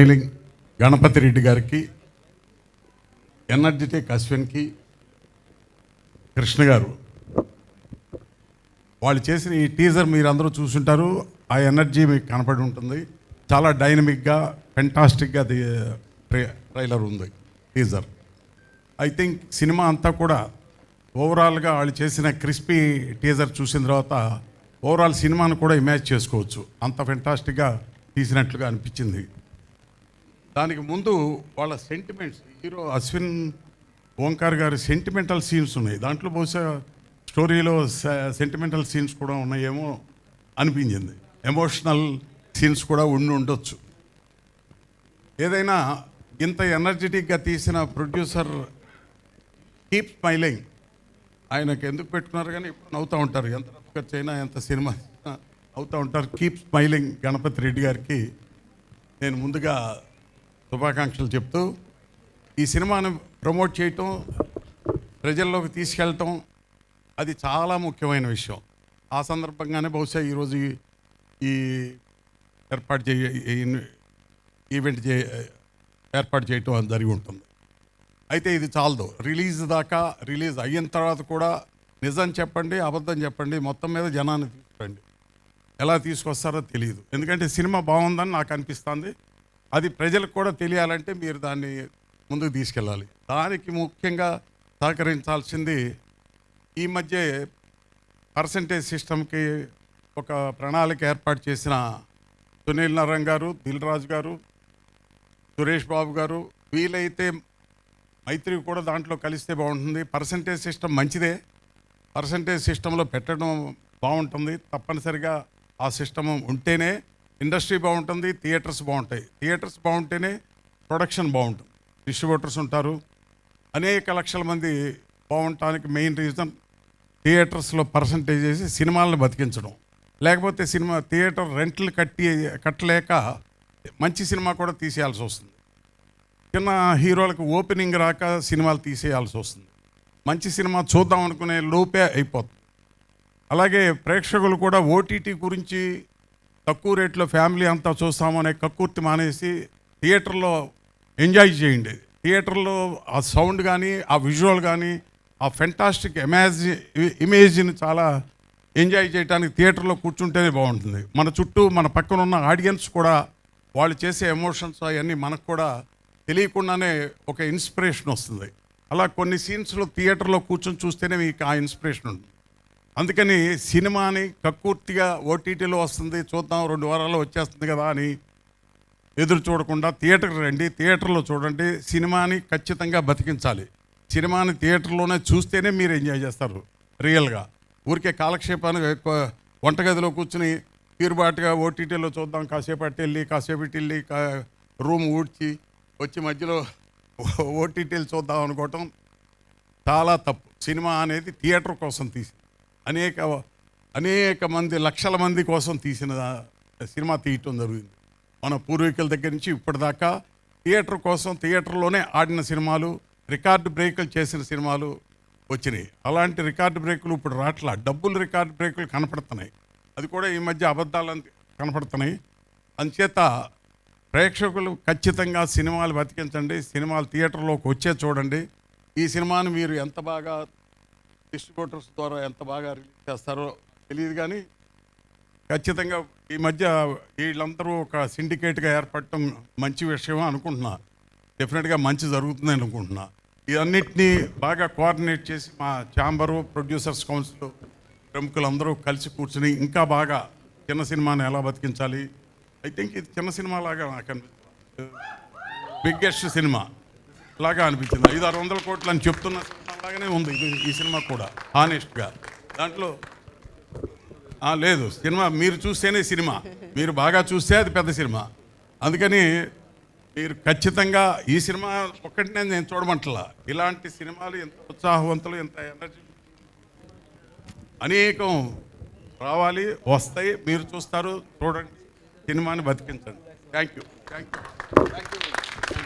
Smiling Ganapati Reddy గారికి, energetic అశ్విన్కి, Krishna గారు వాళ్ళు చేసిన ఈ టీజర్ మీరు అందరూ చూసుంటారు. ఆ ఎనర్జీ మీకు కనపడి ఉంటుంది. చాలా డైనమిక్గా ఫెంటాస్టిక్గా ట్రైలర్ ఉంది, టీజర్. ఐ థింక్ సినిమా అంతా కూడా ఓవరాల్గా వాళ్ళు చేసిన క్రిస్పీ టీజర్ చూసిన తర్వాత ఓవరాల్ సినిమాను కూడా ఇమాజిన్ చేసుకోవచ్చు. అంత ఫెంటాస్టిక్గా తీసినట్లుగా అనిపించింది. దానికి ముందు వాళ్ళ సెంటిమెంట్స్, హీరో అశ్విన్ ఓంకార్ గారి సెంటిమెంటల్ సీన్స్ ఉన్నాయి. దాంట్లో బహుశా స్టోరీలో సెంటిమెంటల్ సీన్స్ కూడా ఉన్నాయేమో అనిపించింది. ఎమోషనల్ సీన్స్ కూడా ఉండొచ్చు. ఏదైనా ఇంత ఎనర్జెటిక్గా తీసిన ప్రొడ్యూసర్ కీప్ స్మైలింగ్, ఆయనకు ఎందుకు పెట్టుకున్నారు కానీ ఇప్పుడు నవ్వుతూ ఉంటారు. ఎంత ఖర్చు అయినా ఎంత సినిమా అవుతూ ఉంటారు. కీప్ స్మైలింగ్ గణపతి రెడ్డి గారికి నేను ముందుగా శుభాకాంక్షలు చెప్తూ, ఈ సినిమాను ప్రమోట్ చేయటం, ప్రజల్లోకి తీసుకెళ్ళటం అది చాలా ముఖ్యమైన విషయం. ఆ సందర్భంగానే బహుశా ఈరోజు ఈ ఈవెంట్ ఏర్పాటు చేయటం జరిగి ఉంటుంది. అయితే ఇది చాలదు. రిలీజ్ అయిన తర్వాత కూడా నిజం చెప్పండి, అబద్ధం చెప్పండి, మొత్తం మీద జనాన్ని తీసుకురండి. ఎలా తీసుకొస్తారో తెలియదు. ఎందుకంటే సినిమా బాగుందని నాకు అనిపిస్తుంది. అది ప్రజలకు కూడా తెలియాలంటే మీరు దాన్ని ముందుకు తీసుకెళ్ళాలి. దానికి ముఖ్యంగా సహకరించాల్సింది ఈ మధ్య పర్సంటేజ్ సిస్టమ్కి ఒక ప్రణాళిక ఏర్పాటు చేసిన సునీల్ నారాయణ గారు, దిల్ రాజు గారు, సురేష్ బాబు గారు, వీలైతే మైత్రి కూడా దాంట్లో కలిస్తే బాగుంటుంది. పర్సంటేజ్ సిస్టమ్ మంచిదే, పర్సంటేజ్ సిస్టంలో పెట్టడం బాగుంటుంది. తప్పనిసరిగా ఆ సిస్టమ్ ఉంటేనే ఇండస్ట్రీ బాగుంటుంది, థియేటర్స్ బాగుంటాయి. థియేటర్స్ బాగుంటేనే ప్రొడక్షన్ బాగుంటుంది, డిస్ట్రిబ్యూటర్స్ ఉంటారు. అనేక లక్షల మంది బాగుండటానికి మెయిన్ రీజన్ థియేటర్స్లో పర్సంటేజ్ చేసి సినిమాలను బతికించడం. లేకపోతే థియేటర్ రెంట్లు కట్టలేక మంచి సినిమా కూడా తీసేయాల్సి వస్తుంది. చిన్న హీరోలకు ఓపెనింగ్ రాక సినిమాలు తీసేయాల్సి వస్తుంది. మంచి సినిమా చూద్దాం అనుకునే లోపే అయిపోతుంది. అలాగే ప్రేక్షకులు కూడా ఓటీటీ గురించి తక్కువ రేట్లో ఫ్యామిలీ అంతా చూస్తామనే కక్కుర్తి మానేసి థియేటర్లో ఎంజాయ్ చేయండి. థియేటర్లో ఆ సౌండ్ కానీ, ఆ విజువల్ కానీ, ఆ ఫెంటాస్టిక్ ఇమేజ్ని చాలా ఎంజాయ్ చేయడానికి థియేటర్లో కూర్చుంటేనే బాగుంటుంది. మన చుట్టూ మన పక్కన ఉన్న ఆడియన్స్ కూడా వాళ్ళు చేసే ఎమోషన్స్ అవన్నీ మనకు కూడా తెలియకుండానే ఒక ఇన్స్పిరేషన్ వస్తుంది. అలా కొన్ని సీన్స్లో థియేటర్లో కూర్చొని చూస్తేనే మీకు ఆ ఇన్స్పిరేషన్ ఉంటుంది. అందుకని సినిమాని కక్కుర్తిగా ఓటీటీలో వస్తుంది చూద్దాం 2 వారాల్లో వచ్చేస్తుంది కదా అని ఎదురు చూడకుండా థియేటర్కి రండి, థియేటర్లో చూడండి. సినిమాని ఖచ్చితంగా బతికించాలి. సినిమాని థియేటర్లోనే చూస్తేనే మీరు ఎంజాయ్ చేస్తారు రియల్గా. ఊరికే కాలక్షేపానికి వంటగదిలో కూర్చుని తీరుబాటుగా ఓటీటీలో చూద్దాం, కాసేపటి వెళ్ళి రూమ్ ఊడ్చి వచ్చి మధ్యలో ఓటీటీలు చూద్దాం అనుకోవటం చాలా తప్పు. సినిమా అనేది థియేటర్ కోసం తీసి అనేక మంది, లక్షల మంది కోసం తీసిన సినిమా తీయటం జరిగింది. మన పూర్వీకుల దగ్గర నుంచి ఇప్పటిదాకా థియేటర్ కోసం, థియేటర్లోనే ఆడిన సినిమాలు, రికార్డు బ్రేకులు చేసిన సినిమాలు వచ్చినాయి. అలాంటి రికార్డు బ్రేకులు ఇప్పుడు రాట్లా, డబ్బులు రికార్డు బ్రేకులు కనపడుతున్నాయి. అది కూడా ఈ మధ్య అబద్ధాలు కనపడుతున్నాయి. అందుచేత ప్రేక్షకులు ఖచ్చితంగా సినిమాలు బతికించండి, సినిమాలు థియేటర్లోకి వచ్చే చూడండి. ఈ సినిమాని మీరు ఎంత బాగా డిస్ట్రిబ్యూటర్స్ ద్వారా ఎంత బాగా రిలీజ్ చేస్తారో తెలియదు, కానీ ఖచ్చితంగా ఈ మధ్య వీళ్ళందరూ ఒక సిండికేట్గా ఏర్పడటం మంచి విషయం అనుకుంటున్నా. డెఫినెట్గా మంచి జరుగుతుంది అనుకుంటున్నా. ఇవన్నిటినీ బాగా కోఆర్డినేట్ చేసి మా ఛాంబరు, ప్రొడ్యూసర్స్ కౌన్సిల్ ప్రముఖులందరూ కలిసి కూర్చుని ఇంకా బాగా చిన్న సినిమాని ఎలా బతికించాలి. ఐ థింక్ ఇది చిన్న సినిమా లాగా నాకు అనిపిస్తుంది, బిగ్గెస్ట్ సినిమా లాగా అనిపించింది. 500-600 కోట్లు అని చెప్తున్న సినిమా లాగానే ఉంది ఈ సినిమా కూడా. హానెస్ట్గా దాంట్లో లేదు, సినిమా మీరు చూస్తేనే సినిమా, మీరు బాగా చూస్తే అది పెద్ద సినిమా. అందుకని మీరు ఖచ్చితంగా ఈ సినిమా ఒక్కటినే నేను చూడమంటలా, ఇలాంటి సినిమాలు ఎంత ఉత్సాహవంతులు, ఎంత ఎనర్జీ అనేకం రావాలి, వస్తాయి. మీరు చూస్తారు, చూడండి, సినిమాని బతికించండి. Thank you.